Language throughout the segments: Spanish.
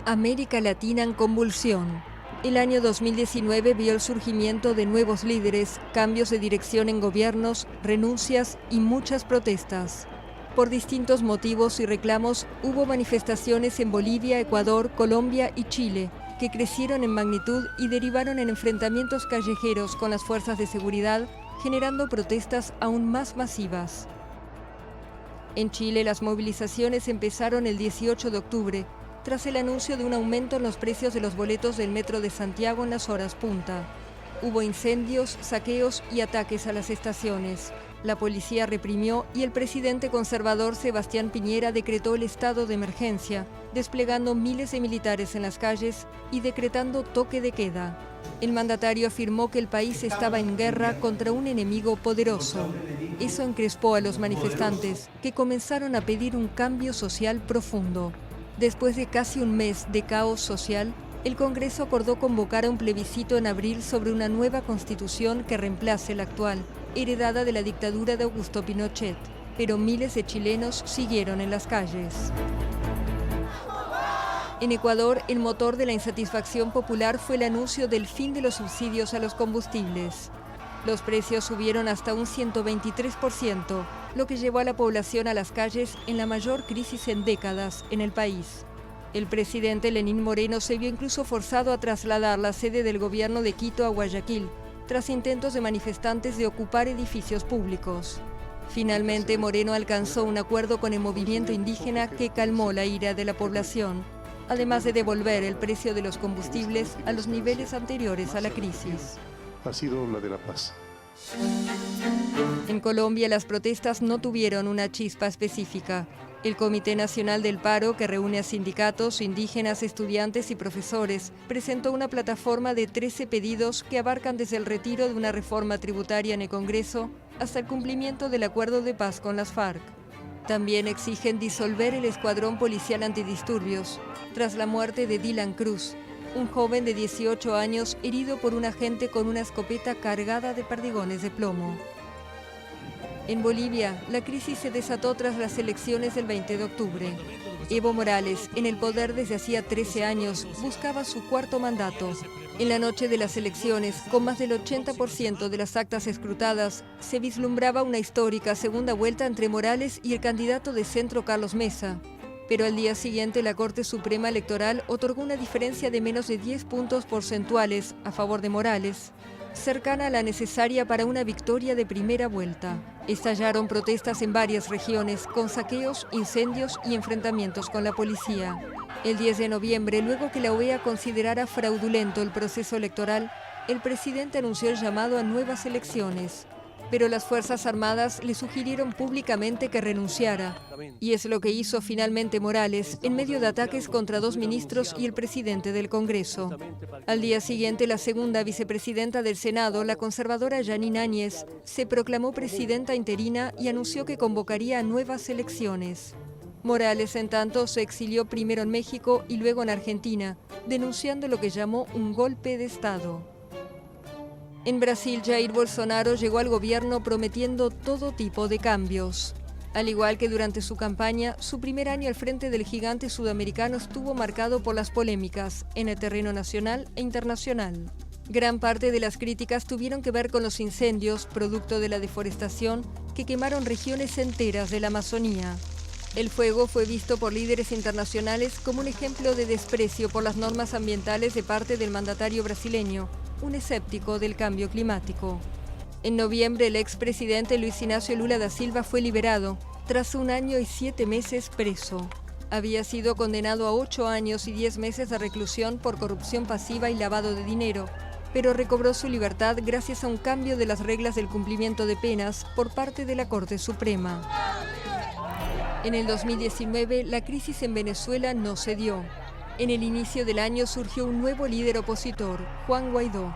América Latina en convulsión. El año 2019 vio el surgimiento de nuevos líderes, cambios de dirección en gobiernos, renuncias y muchas protestas. Por distintos motivos y reclamos, hubo manifestaciones en Bolivia, Ecuador, Colombia y Chile, que crecieron en magnitud y derivaron en enfrentamientos callejeros con las fuerzas de seguridad, generando protestas aún más masivas. En Chile, las movilizaciones empezaron el 18 de octubre, tras el anuncio de un aumento en los precios de los boletos del metro de Santiago en las horas punta. Hubo incendios, saqueos y ataques a las estaciones. La policía reprimió y el presidente conservador Sebastián Piñera decretó el estado de emergencia, desplegando miles de militares en las calles y decretando toque de queda. El mandatario afirmó que el país estaba en guerra contra un enemigo poderoso. Eso encrespó a los manifestantes, que comenzaron a pedir un cambio social profundo. Después de casi un mes de caos social, el Congreso acordó convocar a un plebiscito en abril sobre una nueva constitución que reemplace la actual, heredada de la dictadura de Augusto Pinochet, pero miles de chilenos siguieron en las calles. En Ecuador, el motor de la insatisfacción popular fue el anuncio del fin de los subsidios a los combustibles. Los precios subieron hasta un 123%, lo que llevó a la población a las calles en la mayor crisis en décadas en el país. El presidente Lenín Moreno se vio incluso forzado a trasladar la sede del gobierno de Quito a Guayaquil, tras intentos de manifestantes de ocupar edificios públicos. Finalmente, Moreno alcanzó un acuerdo con el movimiento indígena que calmó la ira de la población, además de devolver el precio de los combustibles a los niveles anteriores a la crisis. Ha sido la de la paz. En Colombia, las protestas no tuvieron una chispa específica. El Comité Nacional del Paro, que reúne a sindicatos, indígenas, estudiantes y profesores, presentó una plataforma de 13 pedidos que abarcan desde el retiro de una reforma tributaria en el Congreso hasta el cumplimiento del acuerdo de paz con las FARC. También exigen disolver el escuadrón policial antidisturbios, tras la muerte de Dylan Cruz, un joven de 18 años herido por un agente con una escopeta cargada de perdigones de plomo. En Bolivia, la crisis se desató tras las elecciones del 20 de octubre. Evo Morales, en el poder desde hacía 13 años, buscaba su cuarto mandato. En la noche de las elecciones, con más del 80% de las actas escrutadas, se vislumbraba una histórica segunda vuelta entre Morales y el candidato de centro Carlos Mesa. Pero al día siguiente la Corte Suprema Electoral otorgó una diferencia de menos de 10 puntos porcentuales a favor de Morales, cercana a la necesaria para una victoria de primera vuelta. Estallaron protestas en varias regiones, con saqueos, incendios y enfrentamientos con la policía. El 10 de noviembre, luego que la OEA considerara fraudulento el proceso electoral, el presidente anunció el llamado a nuevas elecciones. Pero las Fuerzas Armadas le sugirieron públicamente que renunciara. Y es lo que hizo finalmente Morales, en medio de ataques contra 2 ministros y el presidente del Congreso. Al día siguiente, la segunda vicepresidenta del Senado, la conservadora Yanine Áñez, se proclamó presidenta interina y anunció que convocaría a nuevas elecciones. Morales, en tanto, se exilió primero en México y luego en Argentina, denunciando lo que llamó un golpe de Estado. En Brasil, Jair Bolsonaro llegó al gobierno prometiendo todo tipo de cambios. Al igual que durante su campaña, su primer año al frente del gigante sudamericano estuvo marcado por las polémicas en el terreno nacional e internacional. Gran parte de las críticas tuvieron que ver con los incendios, producto de la deforestación, que quemaron regiones enteras de la Amazonía. El fuego fue visto por líderes internacionales como un ejemplo de desprecio por las normas ambientales de parte del mandatario brasileño, un escéptico del cambio climático. En noviembre, el expresidente Luis Inácio Lula da Silva fue liberado, tras 1 año y 7 meses preso. Había sido condenado a 8 años y 10 meses de reclusión por corrupción pasiva y lavado de dinero, pero recobró su libertad gracias a un cambio de las reglas del cumplimiento de penas por parte de la Corte Suprema. En el 2019, la crisis en Venezuela no cedió. En el inicio del año surgió un nuevo líder opositor, Juan Guaidó.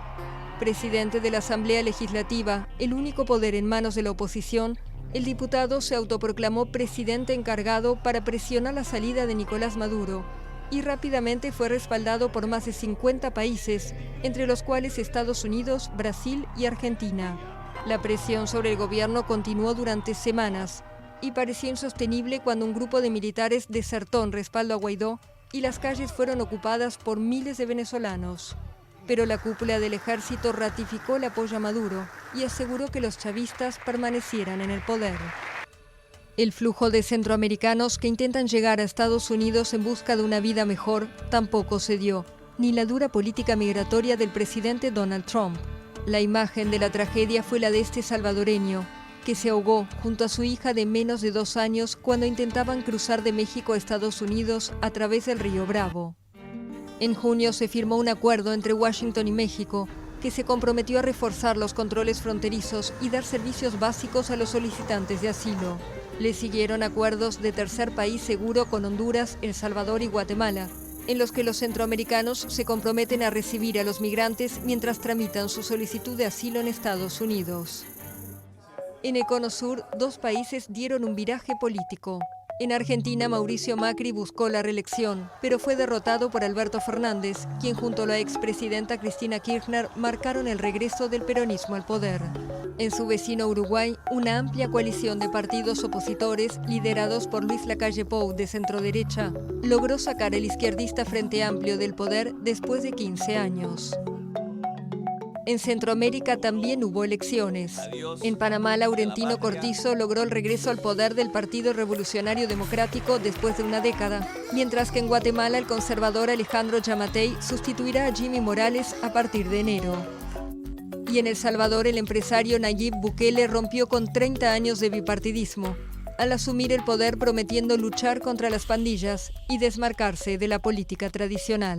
Presidente de la Asamblea Legislativa, el único poder en manos de la oposición, el diputado se autoproclamó presidente encargado para presionar la salida de Nicolás Maduro y rápidamente fue respaldado por más de 50 países, entre los cuales Estados Unidos, Brasil y Argentina. La presión sobre el gobierno continuó durante semanas y pareció insostenible cuando un grupo de militares desertó en respaldo a Guaidó y las calles fueron ocupadas por miles de venezolanos. Pero la cúpula del ejército ratificó el apoyo a Maduro y aseguró que los chavistas permanecieran en el poder. El flujo de centroamericanos que intentan llegar a Estados Unidos en busca de una vida mejor tampoco se dio, ni la dura política migratoria del presidente Donald Trump. La imagen de la tragedia fue la de este salvadoreño, que se ahogó junto a su hija de menos de 2 años cuando intentaban cruzar de México a Estados Unidos a través del río Bravo. En junio se firmó un acuerdo entre Washington y México que se comprometió a reforzar los controles fronterizos y dar servicios básicos a los solicitantes de asilo. Le siguieron acuerdos de tercer país seguro con Honduras, El Salvador y Guatemala, en los que los centroamericanos se comprometen a recibir a los migrantes mientras tramitan su solicitud de asilo en Estados Unidos. En el Cono Sur, 2 países dieron un viraje político. En Argentina, Mauricio Macri buscó la reelección, pero fue derrotado por Alberto Fernández, quien junto a la expresidenta Cristina Kirchner marcaron el regreso del peronismo al poder. En su vecino Uruguay, una amplia coalición de partidos opositores, liderados por Luis Lacalle Pou de centroderecha, logró sacar el izquierdista Frente Amplio del poder después de 15 años. En Centroamérica también hubo elecciones. En Panamá, Laurentino Cortizo logró el regreso al poder del Partido Revolucionario Democrático después de una década, mientras que en Guatemala el conservador Alejandro Yamatei sustituirá a Jimmy Morales a partir de enero. Y en El Salvador, el empresario Nayib Bukele rompió con 30 años de bipartidismo, al asumir el poder prometiendo luchar contra las pandillas y desmarcarse de la política tradicional.